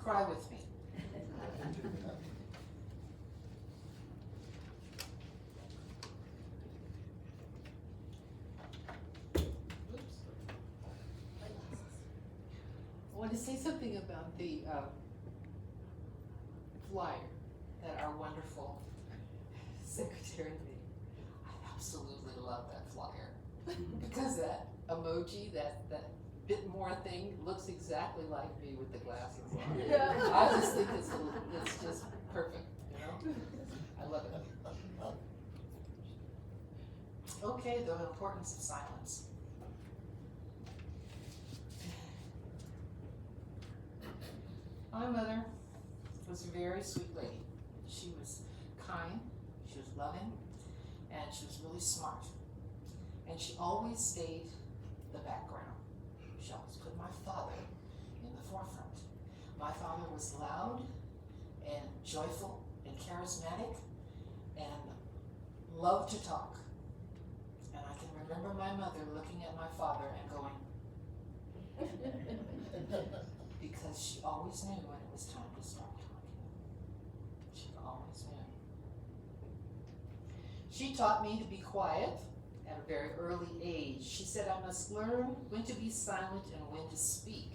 Cry with me. Oops. I want to say something about the flyer that our wonderful secretary made. I absolutely love that flyer because that emoji, that bit more thing looks exactly like me with the glasses on. I just think it's just perfect, you know? I love it. Okay, the importance of silence. My mother was a very sweet lady. She was kind, she was loving, and she was really smart. And she always stayed the background. She always put my father in the forefront. My father was loud and joyful and charismatic and loved to talk. And I can remember my mother looking at my father and going, because she always knew when it was time to stop talking. She always knew. She taught me to be quiet at a very early age. She said I must learn when to be silent and when to speak.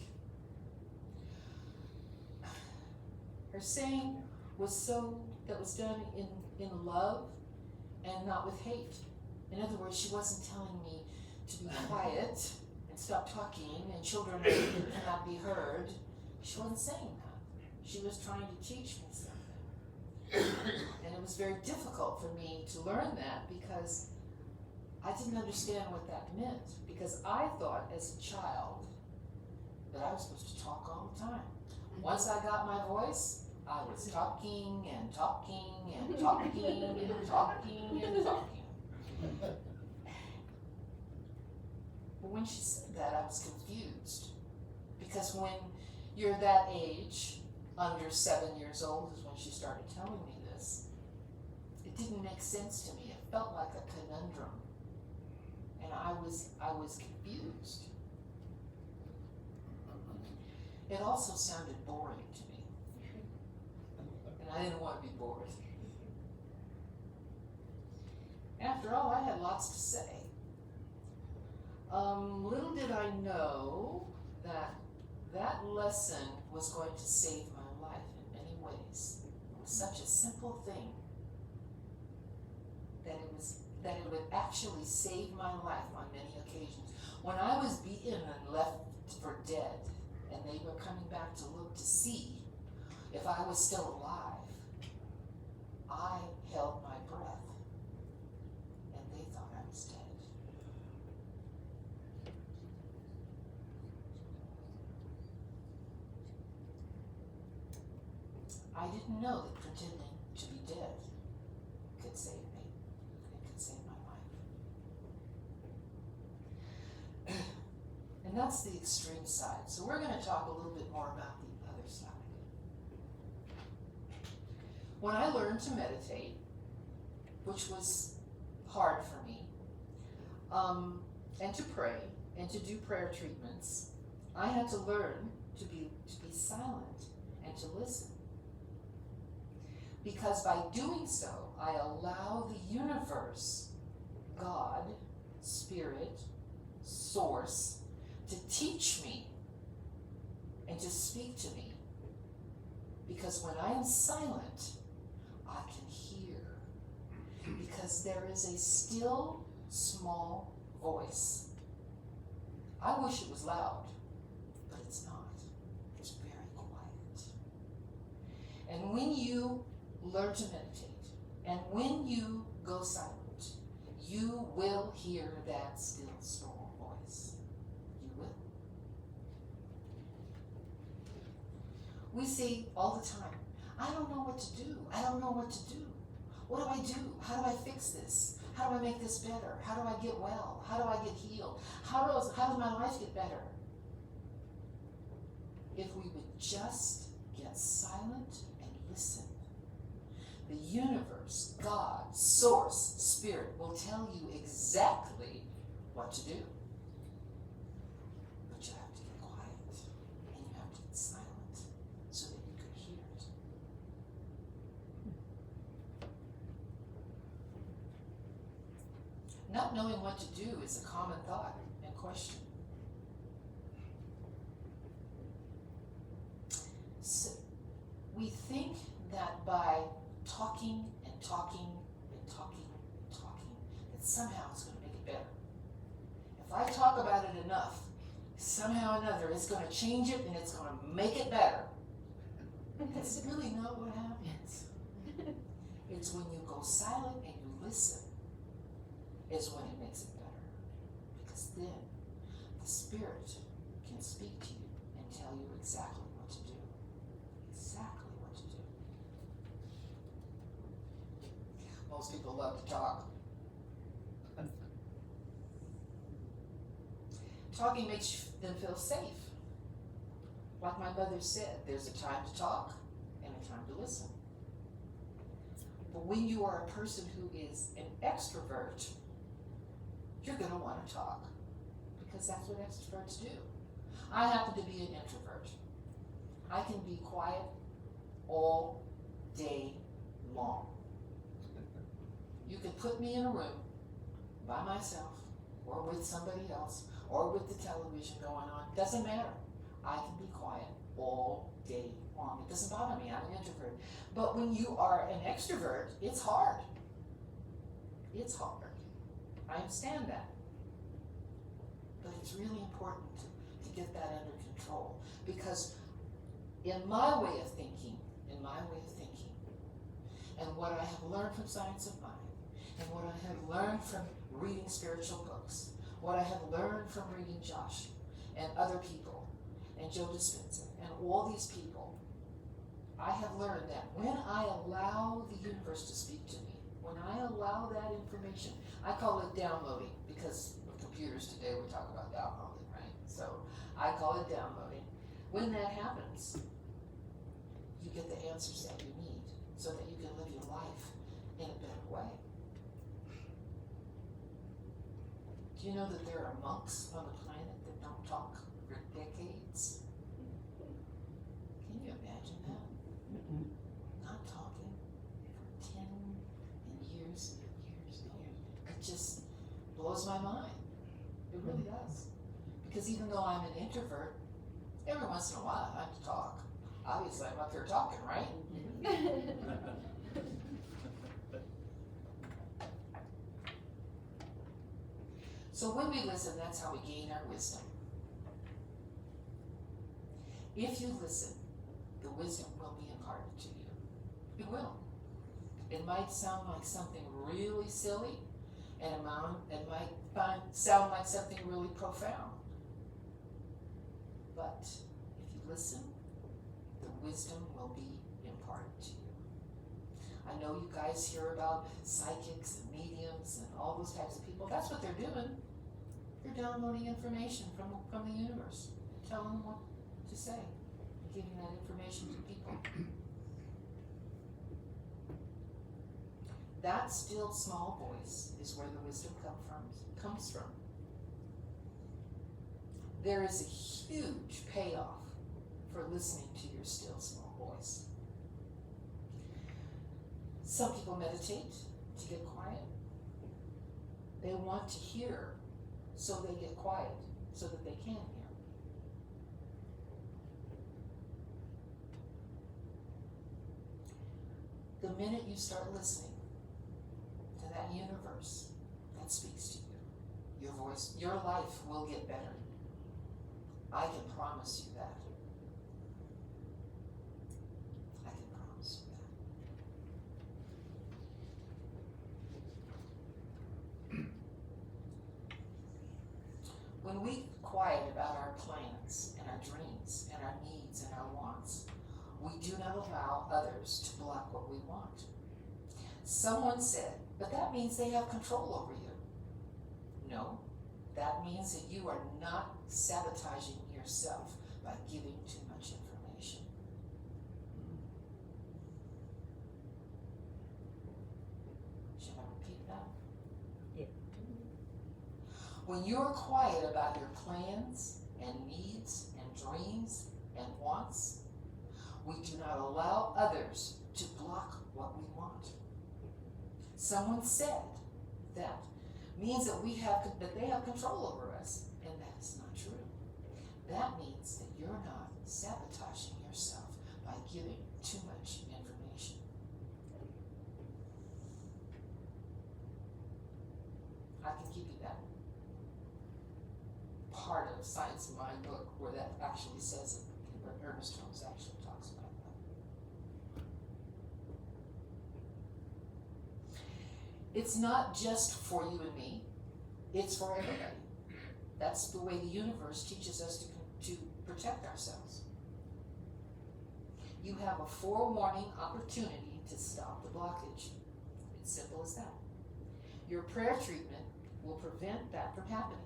Her saying was that was done in love and not with hate. In other words, she wasn't telling me to be quiet and stop talking and children cannot be heard. She wasn't saying that. She was trying to teach me something. And it was very difficult for me to learn that because I didn't understand what that meant, because I thought as a child that I was supposed to talk all the time. Once I got my voice, I was talking and talking and talking and talking and talking. But when she said that, I was confused, because when you're that age, under 7 years old is when she started telling me this, it didn't make sense to me. It felt like a conundrum. And I was confused. It also sounded boring to me. And I didn't want to be bored. After all, I had lots to say. Little did I know that that lesson was going to save my life in many ways. It was such a simple thing that it would actually save my life on many occasions. When I was beaten and left for dead, and they were coming back to look to see if I was still alive, I held my breath, and they thought I was dead. I didn't know that pretending to be dead could save me. It could save my life. And that's the extreme side. So we're going to talk a little bit more about the other side. When I learned to meditate, which was hard for me, and to pray, and to do prayer treatments, I had to learn to be silent and to listen. Because by doing so, I allow the universe, God, Spirit, Source, to teach me and to speak to me. Because when I am silent, I can hear. Because there is a still, small voice. I wish it was loud, but it's not. It's very quiet. And when you learn to meditate, and when you go silent, you will hear that still small voice. You will. We see all the time, I don't know what to do. I don't know what to do. What do I do? How do I fix this? How do I make this better? How do I get well? How do I get healed? How does my life get better? If we would just get silent and listen, the universe, God, Source, Spirit will tell you exactly what to do. But you have to get quiet and you have to get silent so that Not knowing what to do is a common thought and question. So we think that by talking and talking and talking and talking, that somehow it's going to make it better. If I talk about it enough, somehow or another it's going to change it and it's going to make it better. That's really not what happens. It's when you go silent and you listen is when it makes it better. Because then the Spirit can speak to you and tell you exactly what to do. Exactly what to do. Most people love to talk. Talking makes them feel safe. Like my mother said, there's a time to talk and a time to listen. But when you are a person who is an extrovert, you're going to want to talk because that's what extroverts do. I happen to be an introvert. I can be quiet all day long. You can put me in a room by myself or with somebody else or with the television going on. Doesn't matter. I can be quiet all day long. It doesn't bother me. I'm an introvert. But when you are an extrovert, it's hard. It's hard. I understand that. But it's really important to get that under control. Because in my way of thinking, and what I have learned from Science of Mind, and what I have learned from reading spiritual books, what I have learned from reading Josh and other people, and Joe Dispenza, and all these people, I have learned that when I allow the universe to speak to me, when I allow that information, I call it downloading, because with computers today we talk about downloading, right? So I call it downloading. When that happens, you get the answers that you need so that you can live your life in a better way. Do you know that there are monks on the planet that don't talk for decades? Can you imagine that? Not talking for 10 and years and years and years. It just blows my mind. It really does. Because even though I'm an introvert, every once in a while I have to talk. Obviously I'm up here talking, right? So when we listen, that's how we gain our wisdom. If you listen, the wisdom will be imparted to you. It will. It might sound like something really silly, and it might sound like something really profound. But if you listen, the wisdom will be imparted to you. I know you guys hear about psychics and mediums and all those types of people. That's what they're doing. They're downloading information from the universe, telling them what to say, and giving that information to people. That still small voice is where the wisdom comes from. There is a huge payoff for listening to your still small voice. Some people meditate to get quiet. They want to hear, so they get quiet, so that they can hear. The minute you start listening to that universe that speaks to you, your voice, your life will get better. I can promise you that. I can promise you that. When we quiet about our plans and our dreams and our needs and our wants, we do not allow others to block what we want. Someone said, but that means they have control over you. No, that means that you are not sabotaging yourself by giving too much information. Should I repeat that? Yeah. When you're quiet about your plans and needs and dreams and wants, we do not allow others to block what we want. Someone said that means that they have control over us, and that is not true. That means that you're not sabotaging yourself by giving too much information. I can give you that part of Science of Mind book where that actually says it, where Ernest Holmes actually talks about that. It's not just for you and me, it's for everybody. That's the way the universe teaches us to protect ourselves. You have a forewarning opportunity to stop the blockage. It's simple as that. Your prayer treatment will prevent that from happening.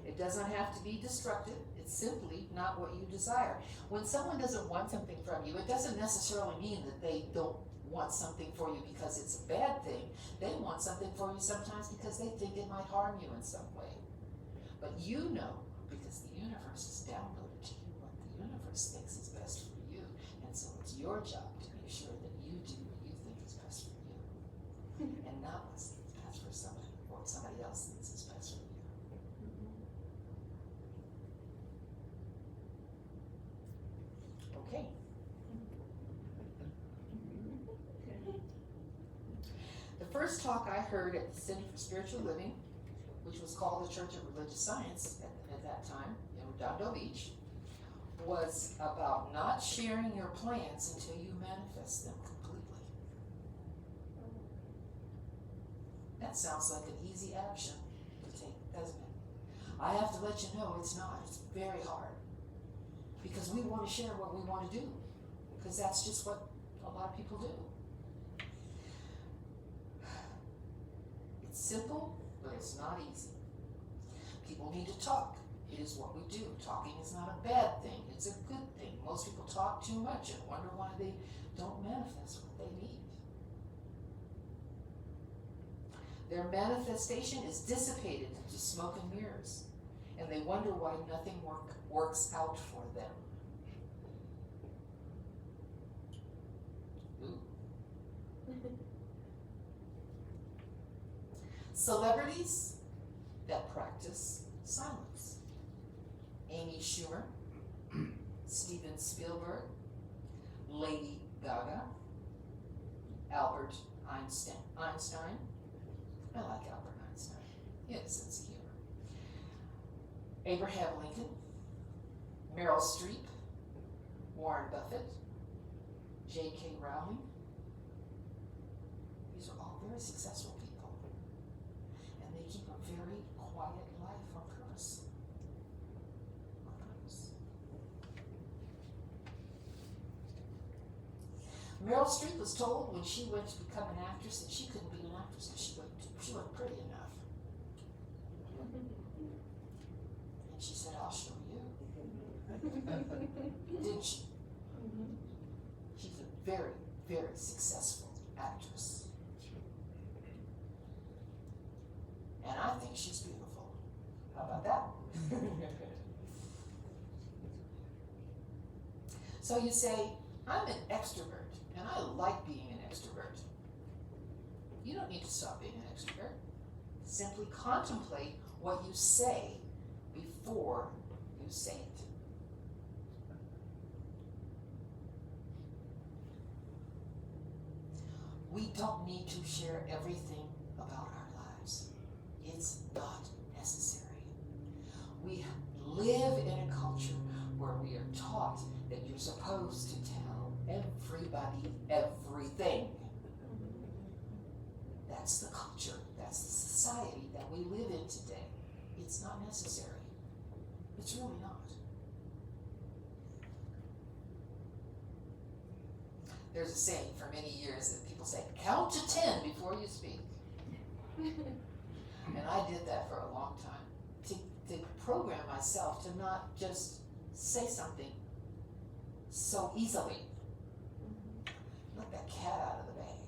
It doesn't have to be destructive. It's simply not what you desire. When someone doesn't want something from you, it doesn't necessarily mean that they don't want something for you because it's a bad thing. They want something for you sometimes because they think it might harm you in some way. But you know, because the universe has downloaded to you what the universe thinks is best for you. And so it's your job to make sure that you do what you think is best for you. And not what's best for somebody, or what somebody else thinks is best for you. Okay. The first talk I heard at the Center for Spiritual Living, which was called the Church of Religious Science at that time in Redondo Beach, was about not sharing your plans until you manifest them completely. That sounds like an easy action to take, doesn't it? I have to let you know it's not. It's very hard. Because we want to share what we want to do. Because that's just what a lot of people do. It's simple, but it's not easy. People need to talk. It is what we do. Talking is not a bad thing. It's a good thing. Most people talk too much and wonder why they don't manifest what they need. Their manifestation is dissipated into smoke and mirrors, and they wonder why nothing works out for them. Ooh. Celebrities that practice silence. Amy Schumer, Steven Spielberg, Lady Gaga, Albert Einstein. I like Albert Einstein. He had a sense of humor. Abraham Lincoln, Meryl Streep, Warren Buffett, J.K. Rowling. These are all very successful people. And they keep a very quiet life on purpose. On purpose. Meryl Streep was told when she went to become an actress that she couldn't be an actress because she wasn't pretty enough. And she said, I'll show you. Didn't she? She's a very, very successful actress. And I think she's beautiful. How about that? So you say, I'm an extrovert, and I like being an extrovert. You don't need to stop being an extrovert. Simply contemplate what you say before you say it. We don't need to share everything about our lives. It's not necessary. We live in a culture where we are taught that you're supposed to tell everybody everything. That's the culture, that's the society that we live in today. It's not necessary. It's really not. There's a saying for many years that people say, count to 10 before you speak. And I did that for a long time, to program myself to not just say something so easily. Let that cat out of the bag.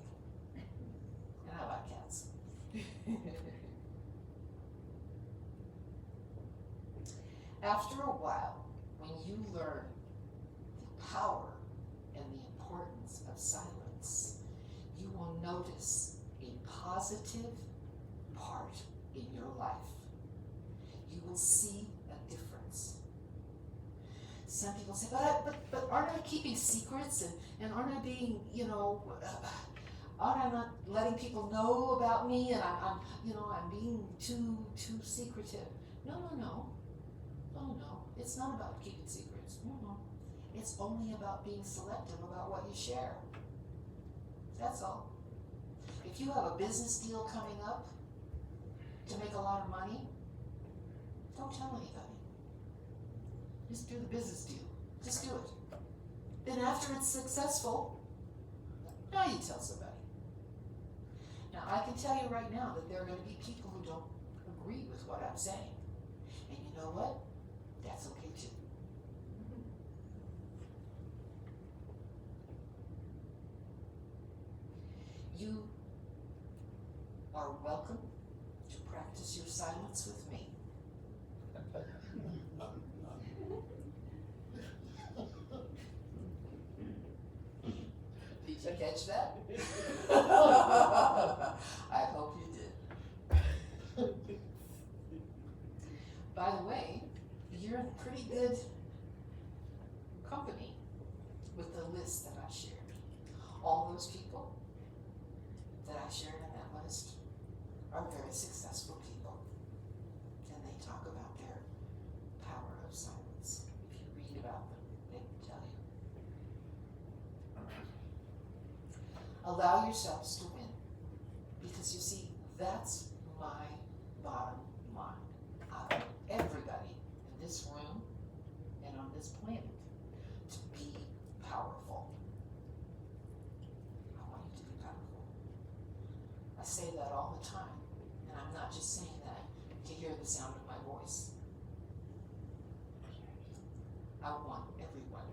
And I like cats. After a while, when you learn the power and the importance of silence, you will notice a positive part in your life. You will see a difference. Some people say, but aren't I keeping secrets and aren't I being, aren't I not letting people know about me and I'm being too secretive? No. It's not about keeping secrets. No. It's only about being selective about what you share. That's all. If you have a business deal coming up to make a lot of money, don't tell anybody. Just do the business deal. Just do it. Then after it's successful, now you tell somebody. Now I can tell you right now that there are going to be people who don't agree with what I'm saying. And you know what? That's okay too. You are welcome to practice your silence with me. Did you catch that? I hope you did. By the way, you're in pretty good company with the list that I shared. All those people that I shared in that list are very successful people. And they talk about their power of silence. If you read about them, they will tell you. Allow yourselves to win. Because you see, that's my bottom line. I want everybody in this room and on this planet to be powerful. I want you to be powerful. I say that all the time, and I'm not just saying that to hear the sound of my voice. I want everyone